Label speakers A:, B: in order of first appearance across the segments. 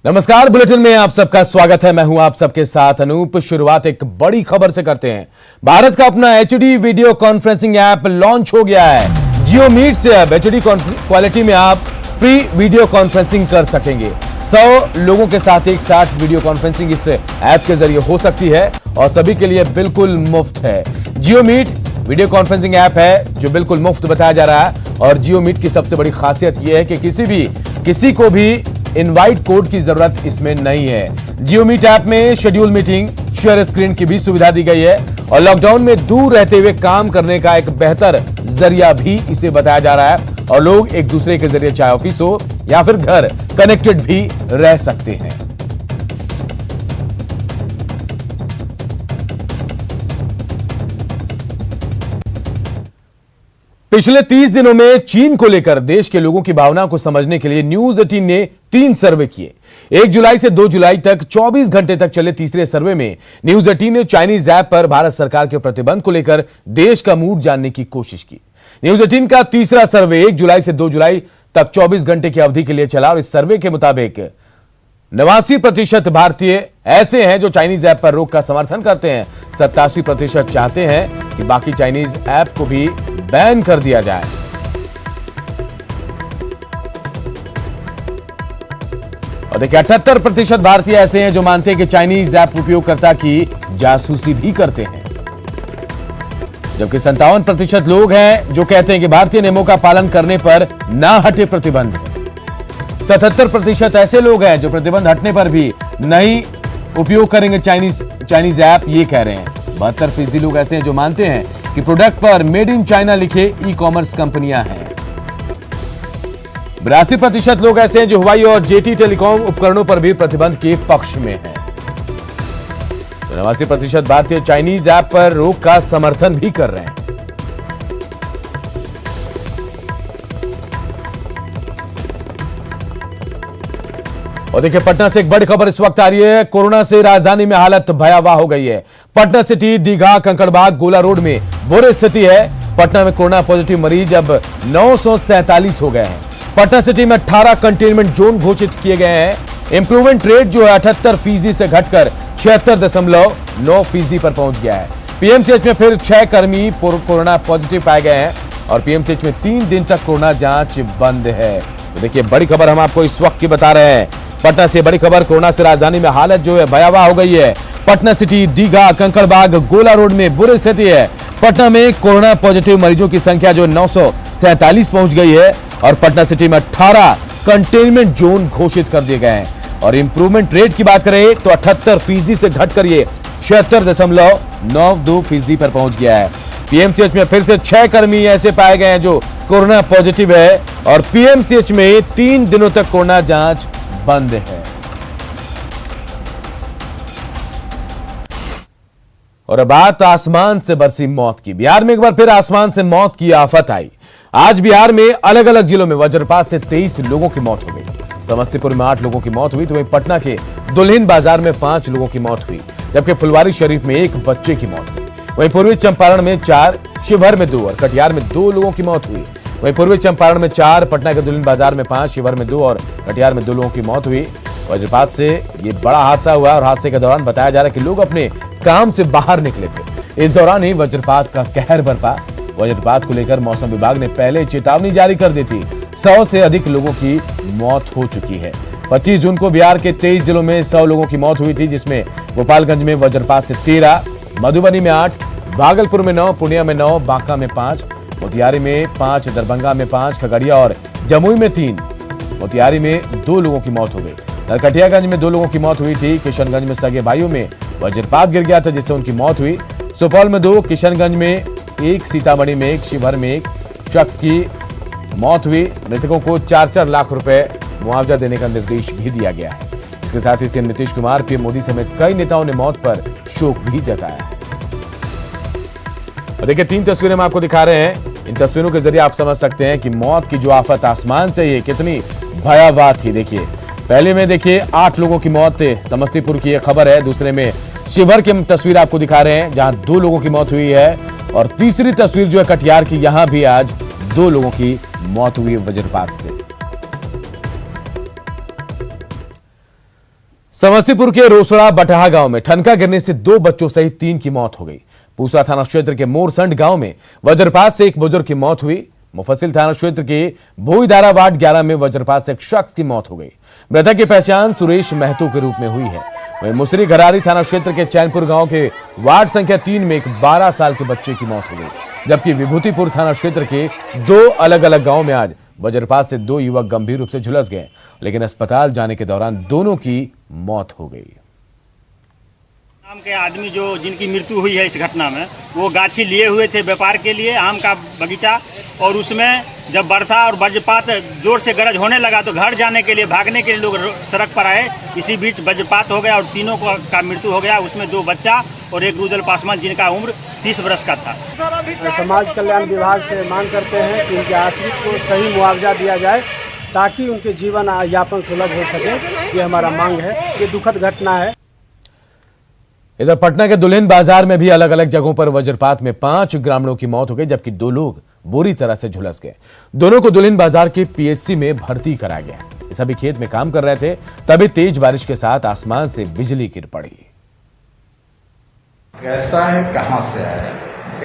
A: नमस्कार, बुलेटिन में आप सबका स्वागत है। मैं हूं आप सबके साथ अनूप। शुरुआत एक बड़ी खबर से करते हैं। भारत का अपना HD video conferencing app launch हो गया है। जियो मीट से अब एचडी क्वालिटी में आप फ्री वीडियो कॉन्फ्रेंसिंग कर सकेंगे। 100 लोगों के साथ एक साथ वीडियो कॉन्फ्रेंसिंग इस ऐप के जरिए हो सकती है और सभी के लिए बिल्कुल मुफ्त है। जियो मीट वीडियो कॉन्फ्रेंसिंग ऐप है जो बिल्कुल मुफ्त बताया जा रहा है और जियो मीट की सबसे बड़ी खासियत यह है कि किसी को भी इनवाइट कोड की जरूरत इसमें नहीं है। जियो मीट ऐप में शेड्यूल मीटिंग, शेयर स्क्रीन की भी सुविधा दी गई है और लॉकडाउन में दूर रहते हुए काम करने का एक बेहतर जरिया भी इसे बताया जा रहा है और लोग एक दूसरे के जरिए चाहे ऑफिस हो या फिर घर कनेक्टेड भी रह सकते हैं। पिछले 30 दिनों में चीन को लेकर देश के लोगों की भावना को समझने के लिए न्यूज 18 ने 3 सर्वे किए। 1 जुलाई से 2 जुलाई तक 24 घंटे तक चले तीसरे सर्वे में न्यूज 18 ने चाइनीज ऐप पर भारत सरकार के प्रतिबंध को लेकर देश का मूड जानने की कोशिश की। न्यूज 18 का तीसरा सर्वे 1 जुलाई से 2 जुलाई तक 24 घंटे की अवधि के लिए चला और इस सर्वे के मुताबिक 89% भारतीय ऐसे हैं जो चाइनीज ऐप पर रोक का समर्थन करते हैं। 87% चाहते हैं कि बाकी चाइनीज ऐप को भी बैन कर दिया जाए। और देखिए 78% भारतीय ऐसे हैं जो मानते हैं कि चाइनीज ऐप उपयोगकर्ता की जासूसी भी करते हैं, जबकि 57% लोग हैं जो कहते हैं कि भारतीय नियमों का पालन करने पर ना हटे प्रतिबंध। 77% ऐसे लोग हैं जो प्रतिबंध हटने पर भी नहीं उपयोग करेंगे चाइनीज ऐप, ये कह रहे हैं। 72% लोग ऐसे हैं जो मानते हैं कि प्रोडक्ट पर मेड इन चाइना लिखे ई कॉमर्स कंपनियां हैं। 82% लोग ऐसे हैं जो हुआई और जेटी टेलीकॉम उपकरणों पर भी प्रतिबंध के पक्ष में हैं। 89% भारतीय चाइनीज ऐप पर रोक का समर्थन भी कर रहे हैं। और देखिए पटना से एक बड़ी खबर इस वक्त आ रही है। कोरोना से राजधानी में हालत भयावह हो गई है। पटना सिटी, दीघा, कंकड़बाग, गोला रोड में बुरी स्थिति है। पटना में कोरोना पॉजिटिव मरीज अब 947 हो गए हैं। पटना सिटी में 18 कंटेनमेंट जोन घोषित किए गए हैं। इंप्रूवमेंट रेट जो है 78% से घटकर 76.9% पर पहुंच गया है। पीएमसीएच में फिर 6 कर्मी कोरोना पॉजिटिव पाए गए हैं और पीएमसीएच में 3 दिन तक कोरोना जांच बंद है। तो देखिए बड़ी खबर हम आपको इस वक्त की बता रहे हैं। पटना से बड़ी खबर, कोरोना से राजधानी में हालत जो है भयावह हो गई है। पटना सिटी, दीघा, कंकड़बाग, गोला रोड में बुरी स्थिति है। पटना में कोरोना पॉजिटिव मरीजों की संख्या जो 947 पहुंच गई है और पटना सिटी में 18 कंटेनमेंट जोन घोषित कर दिए गए हैं। और इंप्रूवमेंट रेट की बात करें तो 78% से घटकर ये 76.92% पर पहुंच गया है। पीएमसीएच में फिर से 6 कर्मी ऐसे पाए गए हैं जो कोरोना पॉजिटिव है और पीएमसीएच में 3 दिनों तक कोरोना जांच बंद है। और अब बात आसमान से बरसी मौत की। बिहार में एक बार फिर आसमान से मौत की आफत आई। आज बिहार में अलग अलग जिलों में वज्रपात से 23 लोगों की मौत हो गई। समस्तीपुर में 8 लोगों की मौत हुई तो वहीं पटना के दुल्हिन बाजार में 5 लोगों की मौत हुई, जबकि फुलवारी शरीफ में 1 बच्चे की मौत हुई। वहीं पूर्वी चंपारण में 4, शिवहर में 2 और कटिहार में 2 लोगों की मौत हुई। वहीं पूर्वी चंपारण में 4, पटना के दुल्हिन बाजार में 5, शिवहर में 2 और कटिहार में 2 लोगों की मौत हुई। वज्रपात से ये बड़ा हादसा हुआ और हादसे के दौरान बताया जा रहा है कि लोग अपने काम से बाहर निकले थे। इस दौरान ही वज्रपात का कहर बरपा। वज्रपात को लेकर मौसम विभाग ने पहले चेतावनी जारी कर दी थी। 100 से अधिक लोगों की मौत हो चुकी है। 25 जून को बिहार के 23 जिलों में 100 लोगों की मौत हुई थी, जिसमें गोपालगंज में वज्रपात से 13, मधुबनी में 8, भागलपुर में 9, पूर्णिया में 9, बांका में 5, मोतिहारी में 5, दरभंगा में 5, खगड़िया और जमुई में 3। मोतिहारी में 2 लोगों की मौत हो गई। नरकटियागंज में 2 लोगों की मौत हुई थी। किशनगंज में सगे भाइयों में वज्रपात गिर गया था जिससे उनकी मौत हुई। सुपौल में 2, किशनगंज में 1, सीतामढ़ी में 1, शिवहर में 1 शख्स की मौत हुई। मृतकों को 4-4 लाख रुपए मुआवजा देने का निर्देश भी दिया गया है। इसके साथ ही सीएम नीतीश कुमार, पीएम मोदी समेत कई नेताओं ने मौत पर शोक भी जताया है। और देखिए 3 तस्वीरें हम आपको दिखा रहे हैं। इन तस्वीरों के जरिए आप समझ सकते हैं कि मौत की जो आफत आसमान से ये कितनी भयावह थी। देखिए पहले में देखिए 8 लोगों की मौत थे, समस्तीपुर की ये खबर है। दूसरे में शिवहर की तस्वीर आपको दिखा रहे हैं जहां 2 लोगों की मौत हुई है और तीसरी तस्वीर जो है कटिहार की, यहां भी आज 2 लोगों की मौत हुई वज्रपात से। समस्तीपुर के रोसड़ा बटहा गांव में ठनका गिरने से 2 बच्चों सहित 3 की मौत हो गई। पूसा थाना क्षेत्र के मोरसंड गांव में वज्रपात से एक बुजुर्ग की मौत हुई। मुफस्सिल थाना क्षेत्र के भोईदारा वार्ड 11 में वज्रपात से एक शख्स की मौत हो गई। मृतक की पहचान सुरेश महतो के रूप में हुई है। वहीं मुसरी घरारी थाना क्षेत्र के चैनपुर गांव के वार्ड संख्या 3 में एक 12 साल के बच्चे की मौत हो गई, जबकि विभूतिपुर थाना क्षेत्र के 2 अलग अलग गांव में आज वज्रपात से 2 युवक गंभीर रूप से झुलस गए, लेकिन अस्पताल जाने के दौरान दोनों की मौत हो गई।
B: आम के आदमी जो जिनकी मृत्यु हुई है इस घटना में, वो गाछी लिए हुए थे व्यापार के लिए, आम का बगीचा, और उसमें जब वर्षा और वज्रपात जोर से गरज होने लगा तो घर जाने के लिए, भागने के लिए लोग सड़क पर आए। इसी बीच वज्रपात हो गया और तीनों का मृत्यु हो गया। उसमें 2 बच्चा और एक रुदल पासवान जिनका उम्र 30 वर्ष का था।
C: समाज कल्याण विभाग से मांग करते हैं कि उनके आश्रित को सही मुआवजा दिया जाए ताकि उनके जीवन यापन सुलभ हो सके। ये हमारा मांग है। ये दुखद घटना है।
A: इधर पटना के दुल्हिन बाजार में भी अलग अलग जगहों पर वज्रपात में 5 ग्रामीणों की मौत हो गई, जबकि 2 लोग बुरी तरह से झुलस गए। दोनों को दुल्हिन बाजार के पीएचसी में भर्ती कराया गया। ये सभी खेत में काम कर रहे थे, तभी तेज बारिश के साथ आसमान से बिजली गिर पड़ी।
D: कैसा है, कहां से आया है?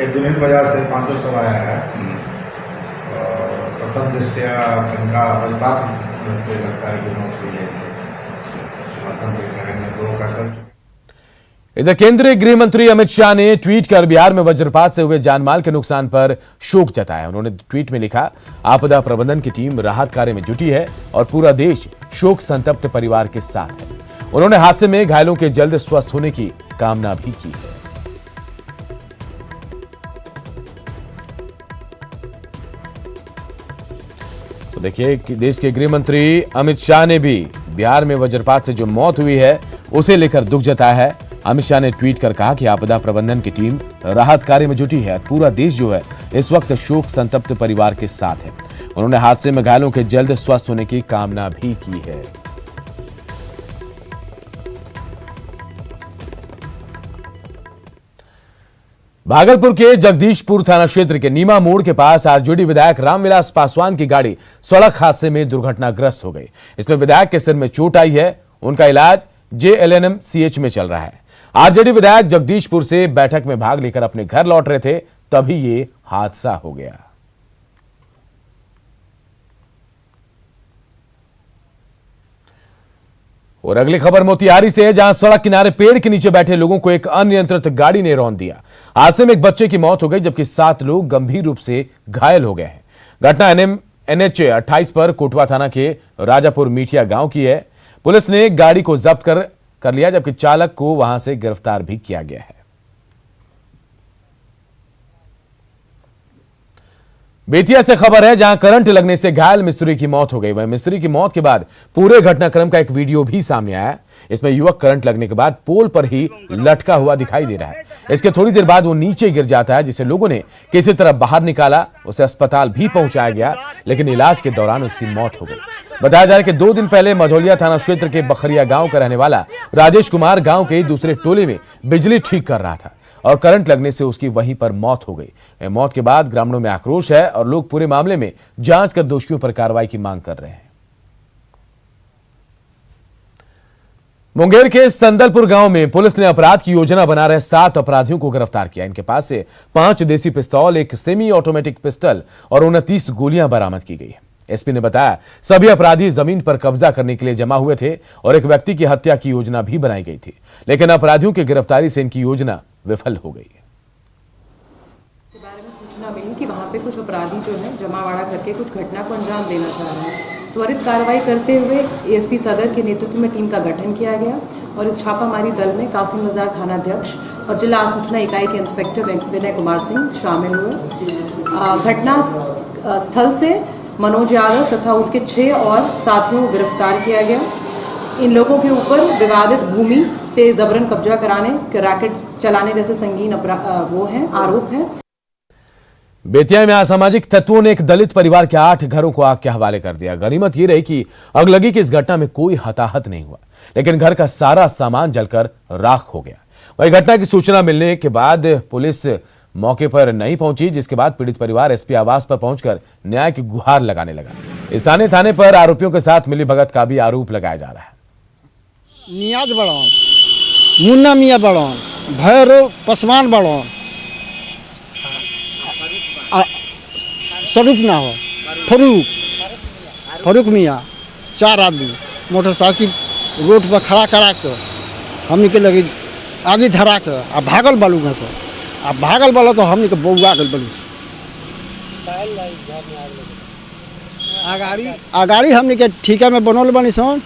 E: ये दुल्हिन बाजार से 500 सौ आया है। प्रथम दृष्टया इनका वज्रपात से लगता है कि मौत हुई है।
A: इधर केंद्रीय गृह मंत्री अमित शाह ने ट्वीट कर बिहार में वज्रपात से हुए जानमाल के नुकसान पर शोक जताया। उन्होंने ट्वीट में लिखा, आपदा प्रबंधन की टीम राहत कार्य में जुटी है और पूरा देश शोक संतप्त परिवार के साथ है। उन्होंने हादसे में घायलों के जल्द स्वस्थ होने की कामना भी की है। तो देखिए, देश के गृह मंत्री अमित शाह ने भी बिहार में वज्रपात से जो मौत हुई है उसे लेकर दुख जताया है। अमित शाह ने ट्वीट कर कहा कि आपदा प्रबंधन की टीम राहत कार्य में जुटी है। पूरा देश जो है इस वक्त शोक संतप्त परिवार के साथ है। उन्होंने हादसे में घायलों के जल्द स्वस्थ होने की कामना भी की है। भागलपुर के जगदीशपुर थाना क्षेत्र के नीमा मोड़ के पास आरजेडी विधायक रामविलास पासवान की गाड़ी सड़क हादसे में दुर्घटनाग्रस्त हो गई। इसमें विधायक के सिर में चोट आई है। उनका इलाज JLNM-CH में चल रहा है। आरजेडी विधायक जगदीशपुर से बैठक में भाग लेकर अपने घर लौट रहे थे, तभी ये हादसा हो गया। और अगली खबर मोतिहारी से है, जहां सड़क किनारे पेड़ के नीचे बैठे लोगों को एक अनियंत्रित गाड़ी ने रौंद दिया। हादसे में एक बच्चे की मौत हो गई, जबकि 7 लोग गंभीर रूप से घायल हो गए हैं। घटना NH 28 पर कोटवा थाना के राजापुर मीठिया गांव की है। पुलिस ने गाड़ी को जब्त कर लिया, जबकि चालक को वहां से गिरफ्तार भी किया गया है। बेतिया से खबर है, जहां करंट लगने से घायल मिस्त्री की मौत हो गई। वहीं मिस्त्री की मौत के बाद पूरे घटनाक्रम का एक वीडियो भी सामने आया। इसमें युवक करंट लगने के बाद पोल पर ही लटका हुआ दिखाई दे रहा है। इसके थोड़ी देर बाद वो नीचे गिर जाता है, जिसे लोगों ने किसी तरह बाहर निकाला। उसे अस्पताल भी पहुंचाया गया, लेकिन इलाज के दौरान उसकी मौत हो गई। बताया जा रहा है कि 2 दिन पहले मझौलिया थाना क्षेत्र के बखरिया गांव का रहने वाला राजेश कुमार गांव के दूसरे टोले में बिजली ठीक कर रहा था और करंट लगने से उसकी वहीं पर मौत हो गई। मौत के बाद ग्रामीणों में आक्रोश है और लोग पूरे मामले में जांच कर दोषियों पर कार्रवाई की मांग कर रहे हैं। मुंगेर के संदलपुर गांव में पुलिस ने अपराध की योजना बना रहे 7 अपराधियों को गिरफ्तार किया। इनके पास से 5 देसी पिस्तौल, एक सेमी ऑटोमेटिक पिस्टल और 29 गोलियां बरामद की गई है। एसपी ने बताया, सभी अपराधी जमीन पर कब्जा करने के लिए जमा हुए थे और एक व्यक्ति की हत्या की योजना भी बनाई गई थी, लेकिन अपराधियों की गिरफ्तारी से इनकी योजना विफल हो गई।
F: के बारे में सूचना मिली कि वहाँ पे कुछ अपराधी जो है जमावाड़ा करके कुछ घटना को अंजाम देना चाह रहे हैं। त्वरित कार्रवाई करते हुए एएसपी सदर के नेतृत्व में टीम का गठन किया गया और इस छापामारी दल में कासिम बाजार थानाध्यक्ष और जिला सूचना इकाई के इंस्पेक्टर विनय कुमार सिंह शामिल हुए। घटना स्थल से मनोज यादव तथा उसके 6 और साथियों को गिरफ्तार किया गया। इन लोगों के ऊपर विवादित भूमि पे जबरन कब्जा कराने, रैकेट चलाने जैसे संगीन आरोप है।
A: बेतिया में असामाजिक तत्वों ने एक दलित परिवार के 8 घरों को आग के हवाले कर दिया। गनीमत ये रही कि अगलगी की इस घटना में कोई हताहत नहीं हुआ, लेकिन घर का सारा सामान जलकर राख हो गया। वही घटना की सूचना मिलने के बाद पुलिस मौके पर नहीं पहुंची, जिसके बाद पीड़ित परिवार एसपी आवास पर पहुंचकर न्याय की गुहार लगाने लगा। स्थानीय थाने पर आरोपियों के साथ मिलीभगत का भी आरोप लगाया जा रहा है।
G: नियाज बड़ौन, मुन्ना मियाँ बड़ौन, भैरव पासवान बड़ौन, स्वरूप ना हो, फरूक मियाँ, 4 आदमी मोटरसाइकिल रोड पर खड़ा करा कर हमने के लगे आगे धरा कर आ भागल बालू में से आ भागल बालो तो हमने के बउआ गल बालू से आगाड़ी हमने के ठीका में बनल बनी सन।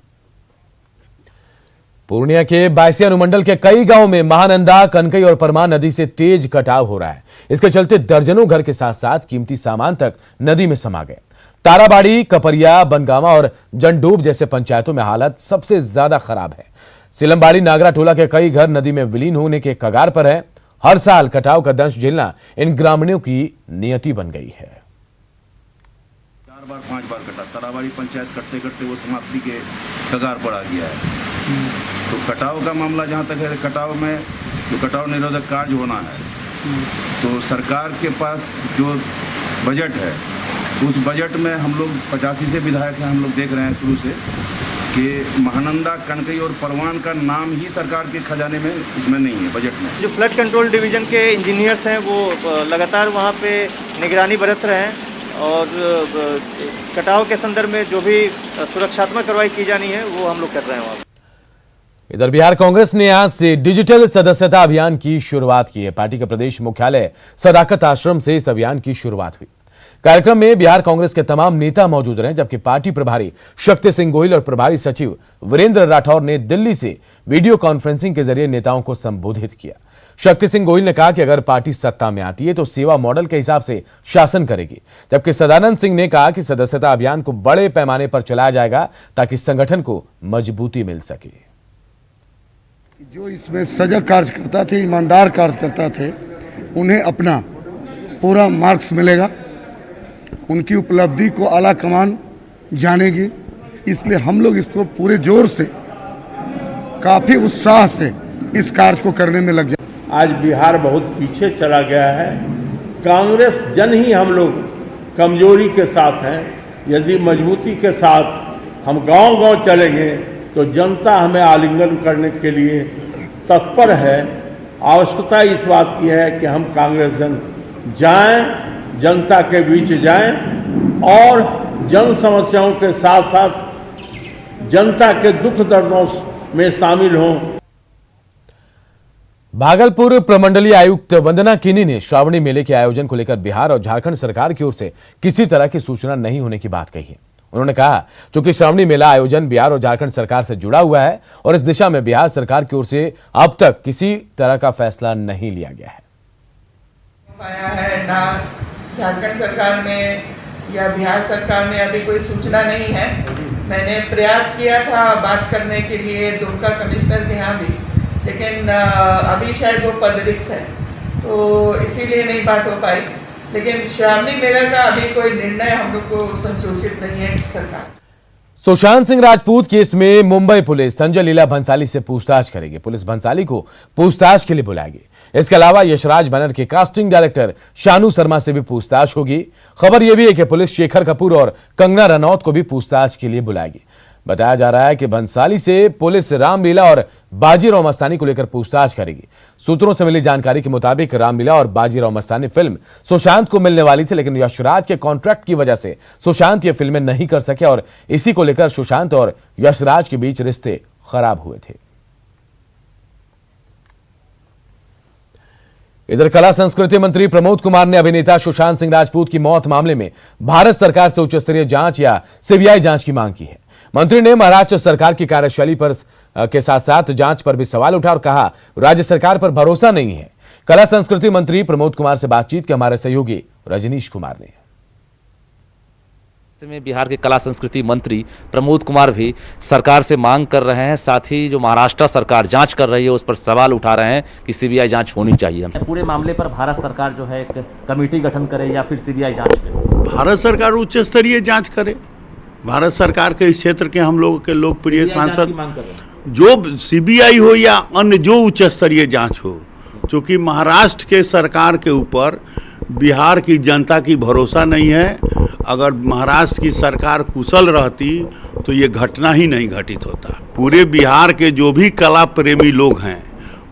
A: पूर्णिया के बायसी अनुमंडल के कई गांवों में महानंदा, कनकई और परमान नदी से तेज कटाव हो रहा है। इसके चलते दर्जनों घर के साथ साथ कीमती सामान तक नदी में समा गए। ताराबाड़ी, कपरिया, बनगामा और जंडूब जैसे पंचायतों में हालत सबसे ज्यादा खराब है। सिलमबाड़ी, नागरा टोला के कई घर नदी में विलीन होने के कगार पर है। हर साल कटाव का दंश झेलना इन ग्रामीणों की नियति बन गई है।
H: 4 बार 5 बार कटा। ताराबाड़ी पंचायत करते करते वो समाप्ति के कगार पर आ गया है। तो कटाव का मामला जहाँ तक है, कटाव में जो कटाव निरोधक कार्य होना है, तो सरकार के पास जो बजट है, उस बजट में हम लोग 85 से विधायक हैं, हम लोग देख रहे हैं शुरू से कि महानंदा, कनकई और परवान का नाम ही सरकार के खजाने में इसमें नहीं है, बजट में।
I: जो फ्लड कंट्रोल डिवीज़न के इंजीनियर्स हैं वो लगातार वहाँ पे निगरानी बरत रहे हैं और कटाव के संदर्भ में जो भी सुरक्षात्मक कार्रवाई की जानी है वो हम लोग कर रहे हैं वहाँ।
A: इधर बिहार कांग्रेस ने आज से डिजिटल सदस्यता अभियान की शुरुआत की है। पार्टी के प्रदेश मुख्यालय सदाकत आश्रम से इस अभियान की शुरुआत हुई। कार्यक्रम में बिहार कांग्रेस के तमाम नेता मौजूद रहे, जबकि पार्टी प्रभारी शक्ति सिंह गोहिल और प्रभारी सचिव वीरेंद्र राठौर ने दिल्ली से वीडियो कॉन्फ्रेंसिंग के जरिए नेताओं को संबोधित किया। शक्ति सिंह गोहिल ने कहा कि अगर पार्टी सत्ता में आती है तो सेवा मॉडल के हिसाब से शासन करेगी, जबकि सदानंद सिंह ने कहा कि सदस्यता अभियान को बड़े पैमाने पर चलाया जाएगा ताकि संगठन को मजबूती मिल सके।
J: जो इसमें सजग कार्यकर्ता थे, ईमानदार कार्यकर्ता थे, उन्हें अपना पूरा मार्क्स मिलेगा, उनकी उपलब्धि को आला कमान जानेगी। इसलिए हम लोग इसको पूरे जोर से, काफी उत्साह से इस कार्य को करने में लग जाए।
K: आज बिहार बहुत पीछे चला गया है। कांग्रेस जन ही हम लोग कमजोरी के साथ हैं। यदि मजबूती के साथ हम गांव-गांव चलेंगे तो जनता हमें आलिंगन करने के लिए तत्पर है। आवश्यकता इस बात की है कि हम कांग्रेस जन जाएं, जनता के बीच जाएं और जन समस्याओं के साथ साथ जनता के दुख दर्दों में शामिल हों।
A: भागलपुर प्रमंडलीय आयुक्त वंदना किनी ने श्रावणी मेले के आयोजन को लेकर बिहार और झारखंड सरकार की ओर से किसी तरह की सूचना नहीं होने की बात कही है। उन्होंने कहा, चूंकि श्रावणी मेला आयोजन बिहार और झारखंड सरकार से जुड़ा हुआ है और इस दिशा में बिहार सरकार की ओर से अब तक किसी तरह का फैसला नहीं लिया गया है।
L: आया है ना झारखंड सरकार में या बिहार सरकार में अभी कोई सूचना नहीं है। मैंने प्रयास किया था बात करने के लिए दुमका कमिश्नर के यहाँ भी, लेकिन अभी शायद वो पद रिक्त है तो इसीलिए नहीं बात हो पाई। लेकिन श्रावणी मेला का अभी कोई निर्णय हम लोग को संशोधित नहीं है सरकार।
A: सुशांत सिंह राजपूत केस में मुंबई पुलिस संजय लीला भंसाली से पूछताछ करेगी। पुलिस भंसाली को पूछताछ के लिए बुलाएगी। इसके अलावा यशराज बैनर के कास्टिंग डायरेक्टर शानू शर्मा से भी पूछताछ होगी। खबर यह भी है कि पुलिस शेखर कपूर और कंगना रनौत को भी पूछताछ के लिए बुलाएगी। बताया जा रहा है कि भंसाली से पुलिस रामलीला और बाजीराव मस्तानी को लेकर पूछताछ करेगी। सूत्रों से मिली जानकारी के मुताबिक रामलीला और बाजीराव मस्तानी फिल्म सुशांत को मिलने वाली थी, लेकिन यशराज के कॉन्ट्रैक्ट की वजह से सुशांत ये फिल्में नहीं कर सके और इसी को लेकर सुशांत और यशराज के बीच रिश्ते खराब हुए थे। इधर कला संस्कृति मंत्री प्रमोद कुमार ने अभिनेता सुशांत सिंह राजपूत की मौत मामले में भारत सरकार से उच्च स्तरीय जांच या सीबीआई जांच की मांग की है। मंत्री ने महाराष्ट्र सरकार की कार्यशैली पर के साथ साथ जांच पर भी सवाल उठाया और कहा, राज्य सरकार पर भरोसा नहीं है। कला संस्कृति मंत्री प्रमोद कुमार से बातचीत के हमारे सहयोगी रजनीश कुमार ने।
M: में बिहार के कला संस्कृति मंत्री प्रमोद कुमार भी सरकार से मांग कर रहे हैं, साथ ही जो महाराष्ट्र सरकार जांच कर रही है उस पर सवाल उठा रहे हैं कि सीबीआई जांच होनी चाहिए। पूरे मामले पर भारत सरकार जो है एक कमेटी गठन करे या फिर सीबीआई जांच करे।
N: भारत सरकार उच्च स्तरीय जांच करे। भारत सरकार के इस क्षेत्र के हम लोगों के लोकप्रिय सांसद, जो सीबीआई हो या अन्य जो उच्च स्तरीय जांच हो, क्योंकि महाराष्ट्र के सरकार के ऊपर बिहार की जनता की भरोसा नहीं है अगर महाराष्ट्र की सरकार कुशल रहती तो ये घटना ही नहीं घटित होता। पूरे बिहार के जो भी कला प्रेमी लोग हैं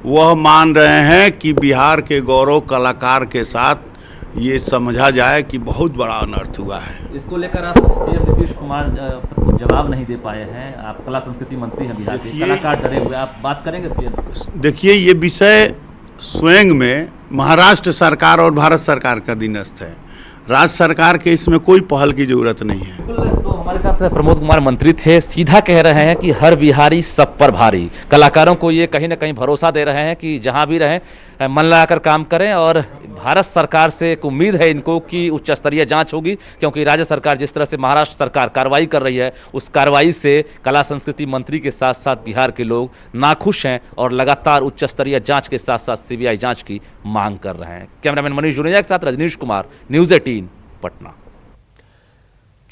N: वह मान रहे हैं कि बिहार के गौरव कलाकार के साथ ये समझा जाए कि बहुत बड़ा अनर्थ हुआ है। इसको लेकर आप सीएम नीतीश कुमार तक कुछ जवाब नहीं दे पाए हैं। आप कला संस्कृति मंत्री हैं बिहार के, कलाकार डरे हुए, आप बात करेंगे सीएम से? देखिए, ये विषय स्वयं में महाराष्ट्र सरकार और भारत सरकार का अधीनस्थ है। राज्य सरकार के इसमें कोई पहल की जरूरत नहीं है।
M: तो हमारे साथ प्रमोद कुमार मंत्री थे, सीधा कह रहे हैं कि हर बिहारी सब पर भारी। कलाकारों को ये कहीं ना कहीं भरोसा दे रहे हैं कि जहां भी रहें मन लगाकर काम करें, और भारत सरकार से एक उम्मीद है इनको कि उच्च स्तरीय जांच होगी, क्योंकि राज्य सरकार जिस तरह से महाराष्ट्र सरकार कार्रवाई कर रही है उस कार्रवाई से कला संस्कृति मंत्री के साथ साथ बिहार के लोग नाखुश हैं और लगातार उच्च स्तरीय जांच के साथ साथ सीबीआई जांच की मांग कर रहे हैं। कैमरामैन मनीष जुनेजा के साथ रजनीश कुमार, न्यूज़ 18 पटना।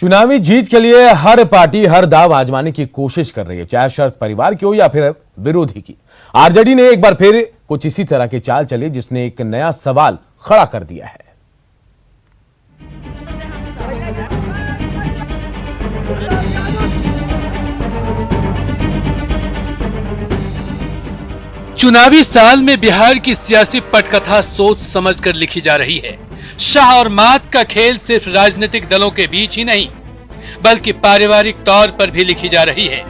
A: चुनावी जीत के लिए हर पार्टी हर दाव आजमाने की कोशिश कर रही है, चाहे शरद परिवार की हो या फिर विरोधी की। आरजेडी ने एक बार फिर कुछ इसी तरह की चाल चली, जिसने एक नया सवाल खड़ा कर दिया है।
O: चुनावी साल में बिहार की सियासी पटकथा सोच समझकर लिखी जा रही है। शाह और मात का खेल सिर्फ राजनीतिक दलों के बीच ही नहीं बल्कि पारिवारिक तौर पर भी लिखी जा रही है।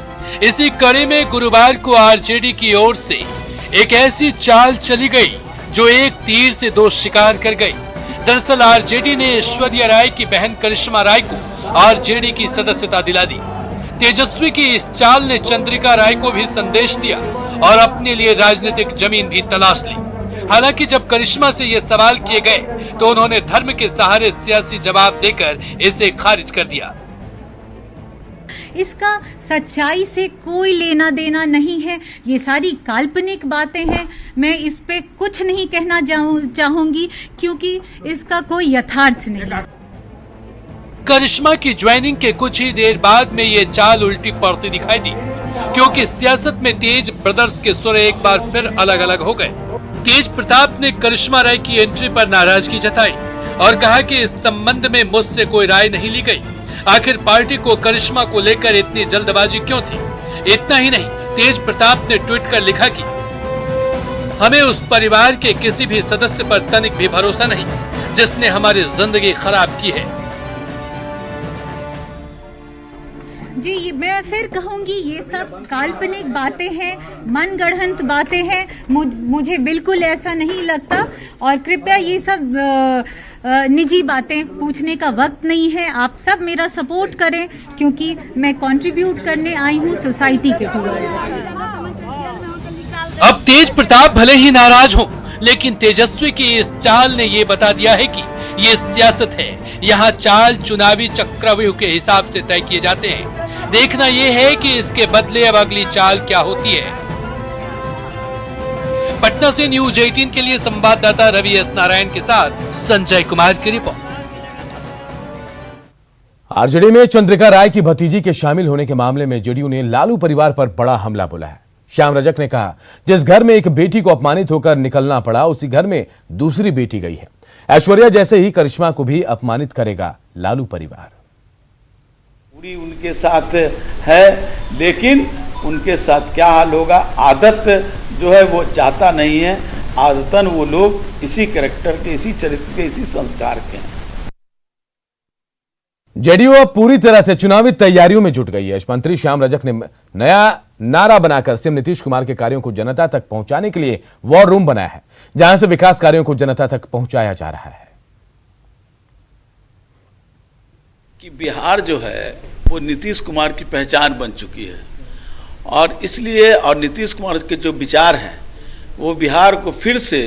O: इसी कड़ी में गुरुवार को आरजेडी की ओर से एक ऐसी चाल चली गई जो एक तीर से दो शिकार कर गई। दरअसल आरजेडी ने ऐश्वर्या राय की बहन करिश्मा राय को आरजेडी की सदस्यता दिला दी। तेजस्वी की इस चाल ने चंद्रिका राय को भी संदेश दिया और अपने लिए राजनीतिक जमीन भी तलाश ली। हालांकि जब करिश्मा से ये सवाल किए गए तो उन्होंने धर्म के सहारे सियासी जवाब देकर इसे खारिज कर दिया।
P: इसका सच्चाई से कोई लेना देना नहीं है, ये सारी काल्पनिक बातें हैं। मैं इस पे कुछ नहीं कहना चाहूंगी क्योंकि इसका कोई यथार्थ नहीं।
O: करिश्मा की ज्वाइनिंग के कुछ ही देर बाद में ये चाल उल्टी पड़ती दिखाई दी, क्योंकि सियासत में तेज ब्रदर्स के सुर एक बार फिर अलग अलग हो गए। तेज प्रताप ने करिश्मा राय की एंट्री पर नाराजगी जताई और कहा कि इस संबंध में मुझसे कोई राय नहीं ली गई। आखिर पार्टी को करिश्मा को लेकर इतनी जल्दबाजी क्यों थी? इतना ही नहीं, तेज प्रताप ने ट्वीट कर लिखा कि हमें उस परिवार के किसी भी सदस्य पर तनिक भी भरोसा नहीं जिसने हमारी जिंदगी खराब की है।
P: जी, मैं फिर कहूंगी ये सब काल्पनिक बातें हैं, मनगढ़ंत बातें हैं। मुझे बिल्कुल ऐसा नहीं लगता और कृपया ये सब निजी बातें पूछने का वक्त नहीं है। आप सब मेरा सपोर्ट करें क्योंकि मैं कंट्रीब्यूट करने आई हूँ सोसाइटी के टूवर्ड्स।
O: अब तेज प्रताप भले ही नाराज हो, लेकिन तेजस्वी की इस चाल ने ये बता दिया है कि ये सियासत है। यहाँ चाल चुनावी चक्रव्यूह के हिसाब से तय किए जाते हैं। देखना ये है कि इसके बदले अब अगली चाल क्या होती है। पटना से न्यूज 18 के लिए संवाददाता रवि एस नारायण के साथ संजय कुमार की रिपोर्ट।
A: आरजेडी में चंद्रिका राय की भतीजी के शामिल होने के मामले में जेडीयू ने लालू परिवार पर बड़ा हमला बोला है। श्याम रजक ने कहा, जिस घर में एक बेटी को अपमानित होकर निकलना पड़ा उसी घर में दूसरी बेटी गई है। ऐश्वर्या जैसे ही करिश्मा को भी अपमानित करेगा लालू परिवार।
N: पूरी उनके साथ है, लेकिन उनके साथ क्या हाल होगा? आदत जो है वो चाहता नहीं है। आदतन वो लोग इसी कैरेक्टर के, इसी चरित्र के, इसी संस्कार के हैं।
A: जेडीयू अब पूरी तरह से चुनावी तैयारियों में जुट गई है। मंत्री श्याम रजक ने नया नारा बनाकर सीएम नीतीश कुमार के कार्यों को जनता तक पहुंचाने के लिए वॉर रूम बनाया है, जहां से विकास कार्यों को जनता तक पहुंचाया जा रहा है।
N: कि बिहार जो है वो नीतीश कुमार की पहचान बन चुकी है और इसलिए और नीतीश कुमार के जो विचार हैं वो बिहार को फिर से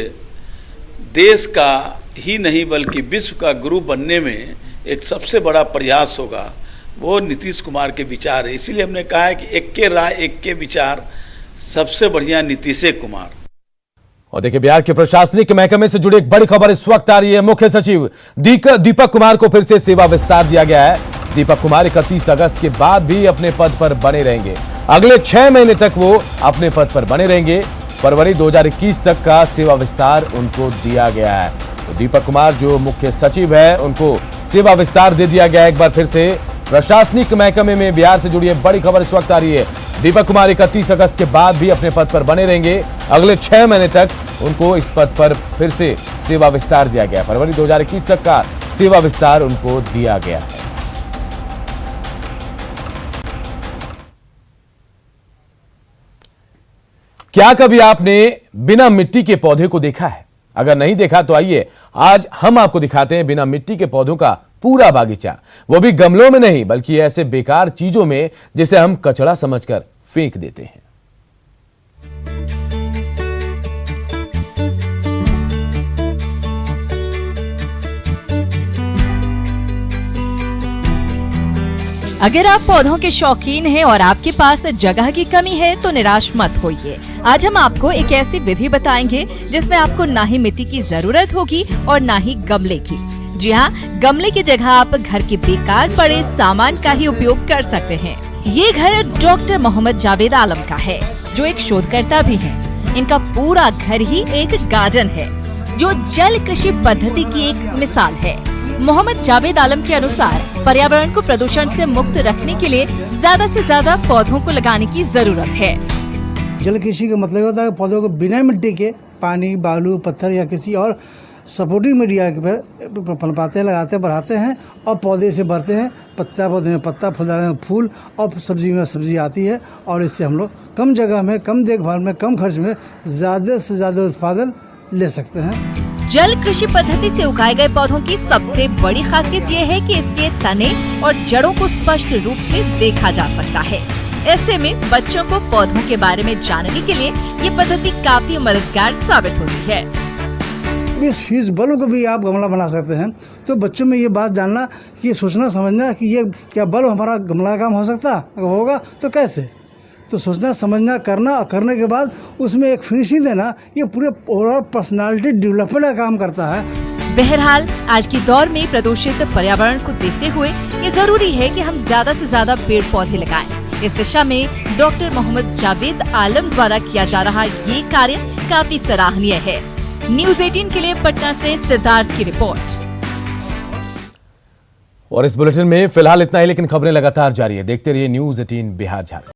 N: देश का ही नहीं बल्कि विश्व का गुरु बनने में एक सबसे बड़ा प्रयास होगा। वो नीतीश कुमार के विचार है। इसीलिए हमने कहा है कि एक के राय एक के विचार, सबसे बढ़िया नीतीश कुमार।
A: और देखिए, बिहार के प्रशासनिक महकमे से जुड़ी एक बड़ी खबर इस वक्त आ रही है। मुख्य सचिव दीपक कुमार को फिर से सेवा विस्तार दिया गया है। दीपक कुमार 31 अगस्त के बाद भी अपने पद पर बने रहेंगे। अगले 6 महीने तक वो अपने पद पर बने रहेंगे। फरवरी 2021 तक का सेवा विस्तार उनको दिया गया है। तो दीपक कुमार जो मुख्य सचिव है उनको सेवा विस्तार दे दिया गया। एक बार फिर से प्रशासनिक महकमे में बिहार से जुड़ी बड़ी खबर इस वक्त आ रही है। दीपक कुमार 31 अगस्त के बाद भी अपने पद पर बने रहेंगे। अगले 6 महीने तक उनको इस पद पर फिर से सेवा विस्तार दिया गया। फरवरी 2021 तक का सेवा विस्तार उनको दिया गया है। क्या कभी आपने बिना मिट्टी के पौधे को देखा है? अगर नहीं देखा तो आइए आज हम आपको दिखाते हैं बिना मिट्टी के पौधों का पूरा बागीचा, वो भी गमलों में नहीं बल्कि ऐसे बेकार चीजों में जिसे हम कचरा समझकर फेंक देते हैं।
Q: अगर आप पौधों के शौकीन हैं और आपके पास जगह की कमी है तो निराश मत होइए। आज हम आपको एक ऐसी विधि बताएंगे जिसमें आपको ना ही मिट्टी की जरूरत होगी और ना ही गमले की। जी हाँ, गमले की जगह आप घर के बेकार पड़े सामान का ही उपयोग कर सकते हैं। ये घर डॉक्टर मोहम्मद जावेद आलम का है, जो एक शोधकर्ता भी हैं। इनका पूरा घर ही एक गार्डन है, जो जल कृषि पद्धति की एक मिसाल है। मोहम्मद जावेद आलम के अनुसार पर्यावरण को प्रदूषण से मुक्त रखने के लिए ज्यादा से ज्यादा पौधों को लगाने की जरूरत है।
R: जल कृषि का मतलब होता है पौधों को बिना मिट्टी के पानी, बालू, पत्थर या किसी और सपोर्टिंग मीडिया पर पनपाते हैं, लगाते हैं, बढ़ाते हैं और पौधे से बढ़ते हैं। पत्ता पौधे में पत्ता, फूलदार में फूल और सब्जी में सब्जी आती है। और इससे हम लोग कम जगह में, कम देखभाल में, कम खर्च में ज़्यादा से ज़्यादा उत्पादन ले सकते हैं।
Q: जल कृषि पद्धति से उगाए गए पौधों की सबसे बड़ी खासियत ये है कि इसके तने और जड़ों को स्पष्ट रूप से देखा जा सकता है। ऐसे में बच्चों को पौधों के बारे में जानने के लिए ये पद्धति काफी मददगार साबित होती है।
R: इस फीस बलों को भी आप गमला बना सकते हैं। तो बच्चों में ये बात जानना, ये सोचना समझना कि ये क्या बल्ब हमारा गमला काम हो सकता होगा तो कैसे, तो सोचना समझना करना और करने के बाद उसमें एक फिनिशिंग देना, ये पूरे ओवरऑल पर्सनालिटी डेवलपमेंट का काम करता है।
Q: बहरहाल आज की दौर में प्रदूषित पर्यावरण को देखते हुए ये जरूरी है कि हम ज्यादा से ज्यादा पेड़ पौधे लगाएं। इस दिशा में डॉक्टर मोहम्मद जावेद आलम द्वारा किया जा रहा ये कार्य काफी सराहनीय है। न्यूज़ 18 के लिए पटना से सिद्धार्थ की रिपोर्ट।
A: और इस बुलेटिन में फिलहाल इतना ही, लेकिन खबरें लगातार जारी है। देखते रहिए न्यूज़ 18 बिहार झारखंड।